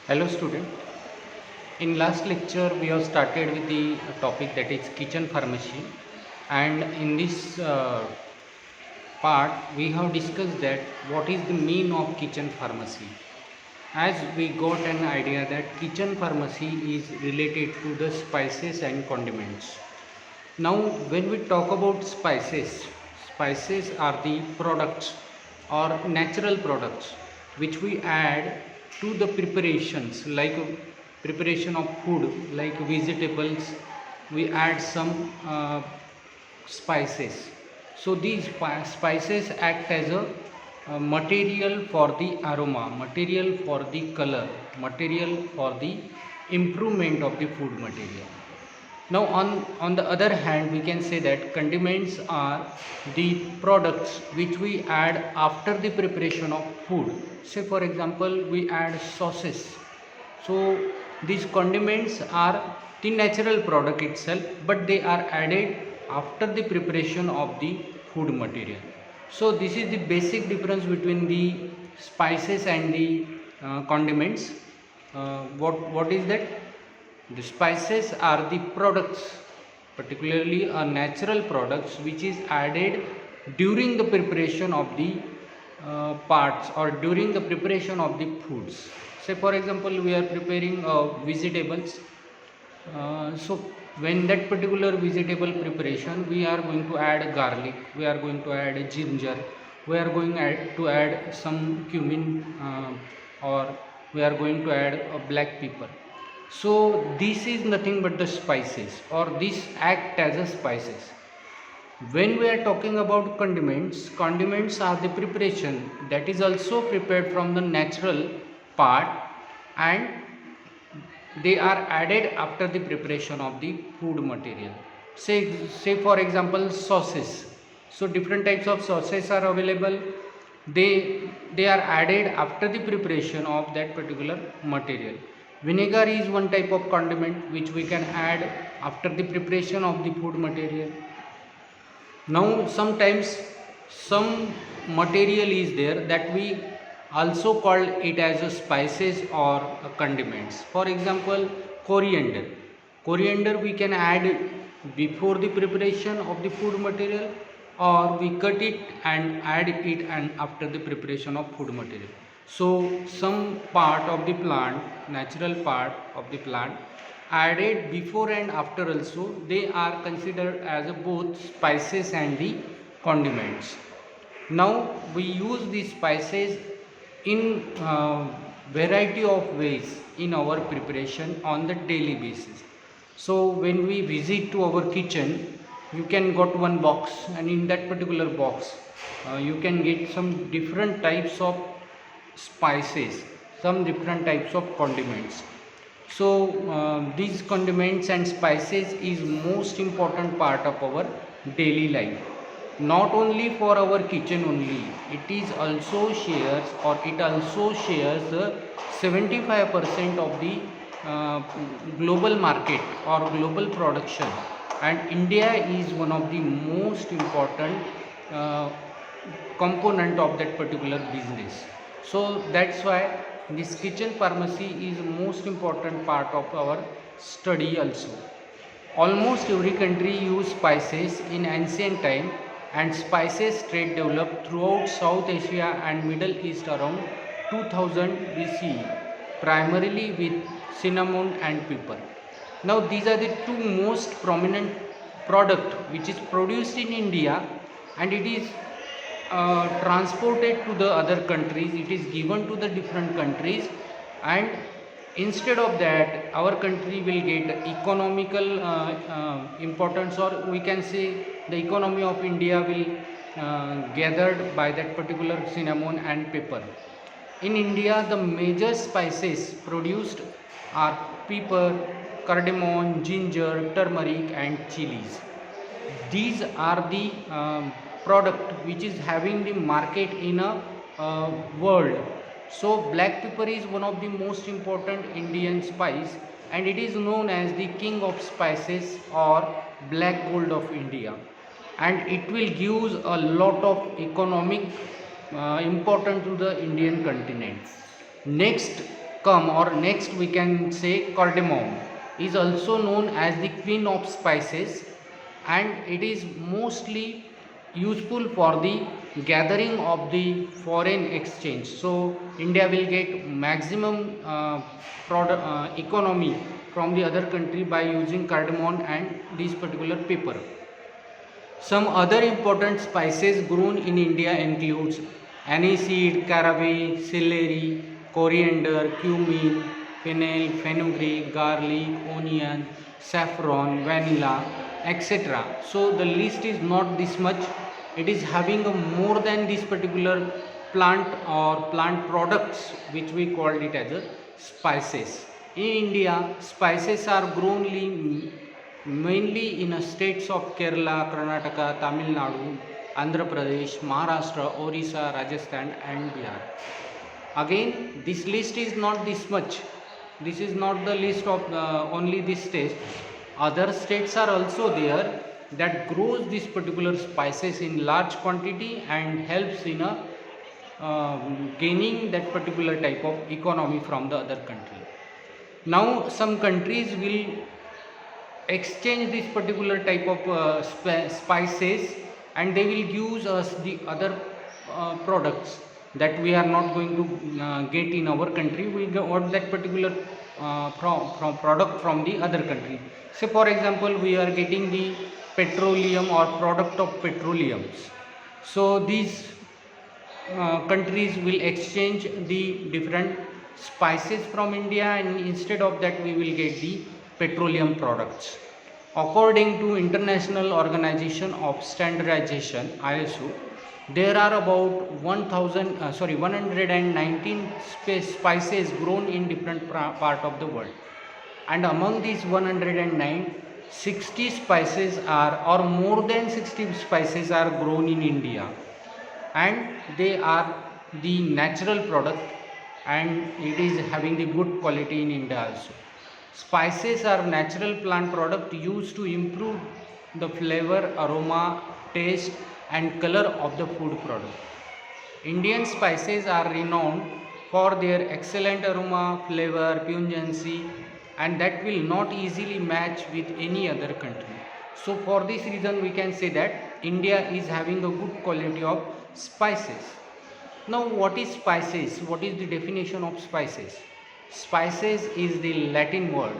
Hello student. In last lecture we have started with the topic that is kitchen pharmacy, and in this part we have discussed that what is the mean of kitchen pharmacy. As we got an idea that kitchen pharmacy is related to the spices and condiments. Now when we talk about spices, spices are the products or natural products which we add to the preparations, like preparation of food like vegetables. We add some spices. So these spices act as a material for the aroma, material for the color, material for the improvement of the food material. Now on the other hand, we can say that condiments are the products which we add after the preparation of food. Say for example, we add sauces. So these condiments are the natural product itself, but they are added after the preparation of the food material. So this is the basic difference between the spices and the condiments. What is that? The spices are the products, particularly natural products, which is added during the preparation of the parts or during the preparation of the foods. Say for example, we are preparing vegetables. So when that particular vegetable preparation, we are going to add garlic, we are going to add ginger, we are going to add some cumin, or we are going to add a black pepper. So this is nothing but the spices, or this act as a spices. When we are talking about condiments, condiments are the preparation that is also prepared from the natural part, and they are added after the preparation of the food material. Say for example, sauces. So different types of sauces are available. They are added after the preparation of that particular material. Vinegar is one type of condiment which we can add after the preparation of the food material. Now sometimes some material is there that we also call it as a spices or condiments. For example, coriander. Coriander we can add before the preparation of the food material, or we cut it and add it and after the preparation of food material. So some part of the plant, natural part of the plant, added before and after also, they are considered as both spices and the condiments. Now we use these spices in variety of ways in our preparation on the daily basis. So when we visit to our kitchen, you can got one box, and in that particular box you can get some different types of spices, some different types of condiments. So these condiments and spices is most important part of our daily life. Not only for our kitchen only, it is also shares, or it also shares 75% of the global market or global production, and India is one of the most important uh, component of that particular business. So that's why this kitchen pharmacy is most important part of our study also. Almost every country used spices in ancient time, and spices trade developed throughout South Asia and Middle East around 2000 BCE, primarily with cinnamon and pepper. Now these are the two most prominent product which is produced in India, and it is transported to the other countries. It is given to the different countries, and instead of that our country will get economical importance, or we can say the economy of India will gathered by that particular cinnamon and pepper. In India, the major spices produced are pepper, cardamom, ginger, turmeric and chilies. These are the product which is having the market in a world. So black pepper is one of the most important Indian spice, and it is known as the king of spices or black gold of India, and it will give a lot of economic importance to the Indian continent. Next, come, or next we can say cardamom is also known as the queen of spices, and it is mostly useful for the gathering of the foreign exchange. So India will get maximum economy from the other country by using cardamom and this particular pepper. Some other important spices grown in India includes aniseed, caraway, celery, coriander, cumin, fennel, fenugreek, garlic, onion, saffron, vanilla, etc. So the list is not this much. It is having a more than this particular plant or plant products which we called it as a spices. In India, spices are grown mainly in states of Kerala, Karnataka, Tamil Nadu, Andhra Pradesh, Maharashtra, Orissa, Rajasthan and Bihar. Again, this list is not this much. This is not the list of only these states. Other states are also there that grows these particular spices in large quantity and helps in gaining that particular type of economy from the other country. Now some countries will exchange this particular type of spices, and they will use us the other products that we are not going to get in our country. We got that particular from product from the other country. Say for example, we are getting the petroleum or product of petroleums. So these countries will exchange the different spices from India, and instead of that we will get the petroleum products. According to International Organization of Standardization ISO, there are about 119 spices grown in different part of the world, and among these 109, 60 spices are, or more than 60 spices are grown in India, and they are the natural product, and it is having the good quality in India also. Spices are natural plant product used to improve the flavor, aroma, taste and color of the food product. Indian spices are renowned for their excellent aroma, flavor, pungency, and that will not easily match with any other country. So for this reason we can say that India is having a good quality of spices. Now what is spices? What is the definition of spices? Spices is the Latin word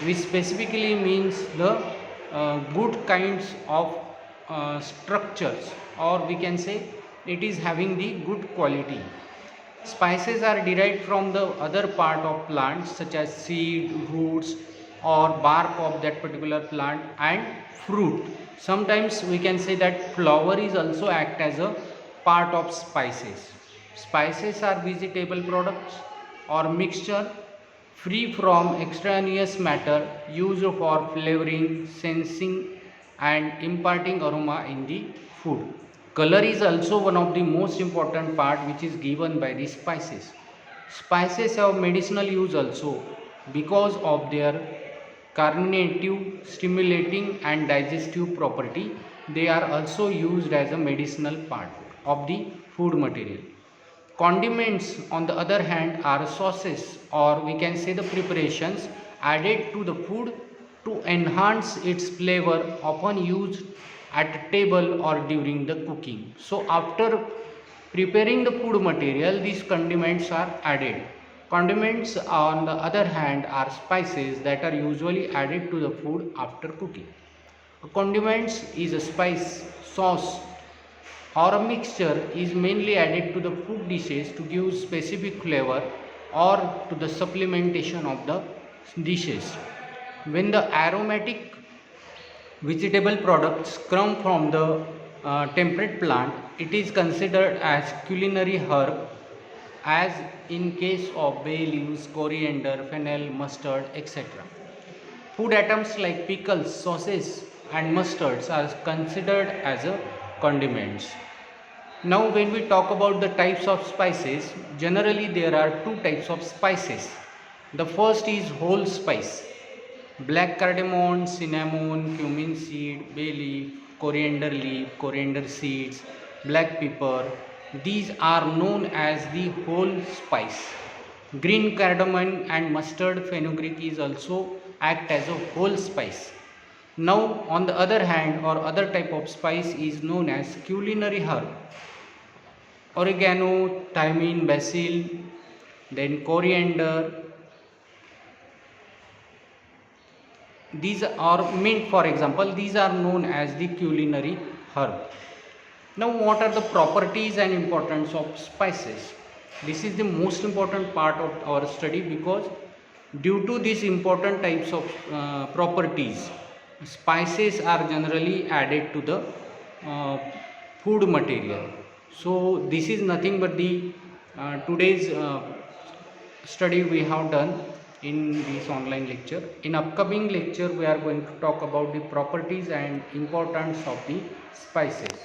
which specifically means the good kinds of structures, or we can say it is having the good quality. Spices are derived from the other part of plants such as seed, roots or bark of that particular plant and fruit. Sometimes we can say that flower is also act as a part of spices. Spices are vegetable products or mixture free from extraneous matter used for flavoring, sensing and imparting aroma in the food. Color is also one of the most important part which is given by the spices. Spices have medicinal use also because of their carminative, stimulating and digestive property. They are also used as a medicinal part of the food material. Condiments, on the other hand, are sauces, or we can say the preparations added to the food to enhance its flavor, often used at table or during the cooking. So after preparing the food material, these condiments are added. Condiments, on the other hand, are spices that are usually added to the food after cooking. Condiments is a spice, sauce or a mixture is mainly added to the food dishes to give specific flavor or to the supplementation of the dishes. When the aromatic vegetable products come from the temperate plant, it is considered as culinary herb, as in case of bay leaves, coriander, fennel, mustard, etc. Food items like pickles, sauces and mustards are considered as a condiments. Now when we talk about the types of spices, generally there are two types of spices. The first is whole spice. Black cardamom, cinnamon, cumin seed, bay leaf, coriander seeds, black pepper. These are known as the whole spice. Green cardamom and mustard fenugreek is also act as a whole spice. Now on the other hand, or other type of spice is known as culinary herb. Oregano, thyme, basil, then coriander. These are mint, for example, these are known as the culinary herb. Now what are the properties and importance of spices? This is the most important part of our study, because due to these important types of properties, spices are generally added to the uh, food material. So this is nothing but the today's study we have done in this online lecture. In upcoming lecture we are going to talk about the properties and importance of the spices.